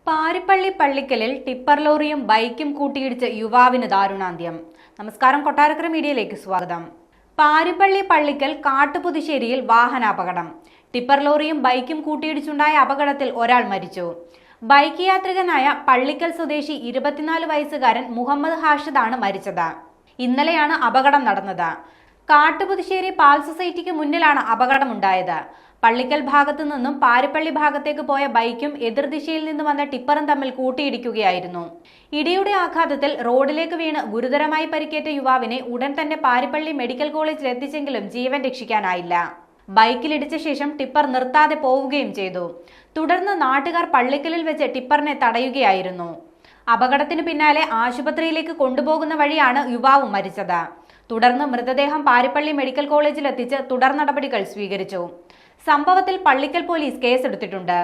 Parippally പള്ളിക്കലിൽ tipper ലോറിയും ബൈക്കും കൂട്ടിയിടിച്ച് യുവാവിന് ദാരുണാന്ത്യം. നമസ്കാരം, കൊട്ടാരക്കര മീഡിയയിലേക്ക് സ്വാഗതം. പാരിപ്പള്ളി പള്ളിക്കൽ കാട്ടുപുതുശ്ശേരിയിൽ വാഹനാപകടം. ടിപ്പർ ലോറിയും ബൈക്കും കൂട്ടിയിടിച്ചുണ്ടായ അപകടത്തിൽ ഒരാൾ മരിച്ചു. ബൈക്ക് യാത്രികനായ പള്ളിക്കൽ സ്വദേശി 24 വയസ്സുകാരൻ മുഹമ്മദ് ഹാഷിദാണ് മരിച്ചത്. ഇന്നലെയാണ് അപകടം നടന്നത്. കാട്ടുപുതുശ്ശേരി പാൽ സൊസൈറ്റിക്ക് മുന്നിലാണ് അപകടമുണ്ടായത്. പള്ളിക്കൽ ഭാഗത്തു നിന്നും പാരിപ്പള്ളി ഭാഗത്തേക്ക് പോയ ബൈക്കും എതിർദിശയിൽ നിന്ന് വന്ന ടിപ്പറും തമ്മിൽ കൂട്ടിയിടിക്കുകയായിരുന്നു. ഇടിയുടെ ആഘാതത്തിൽ റോഡിലേക്ക് വീണ് ഗുരുതരമായി പരിക്കേറ്റ യുവാവിനെ ഉടൻ തന്നെ പാരിപ്പള്ളി മെഡിക്കൽ കോളേജിൽ എത്തിച്ചെങ്കിലും ജീവൻ രക്ഷിക്കാനായില്ല. ബൈക്കിലിടിച്ച ശേഷം ടിപ്പർ നിർത്താതെ പോവുകയും ചെയ്തു. തുടർന്ന് നാട്ടുകാർ പള്ളിക്കലിൽ വെച്ച് ടിപ്പറിനെ തടയുകയായിരുന്നു. അപകടത്തിന് പിന്നാലെ ആശുപത്രിയിലേക്ക് കൊണ്ടുപോകുന്ന വഴിയാണ് യുവാവ് മരിച്ചത്. തുടർന്ന് മൃതദേഹം പാരിപ്പള്ളി മെഡിക്കൽ കോളേജിൽ എത്തിച്ച് തുടർ നടപടികൾ സ്വീകരിച്ചു. സംഭവത്തിൽ പള്ളിക്കൽ പോലീസ് കേസെടുത്തിട്ടുണ്ട്.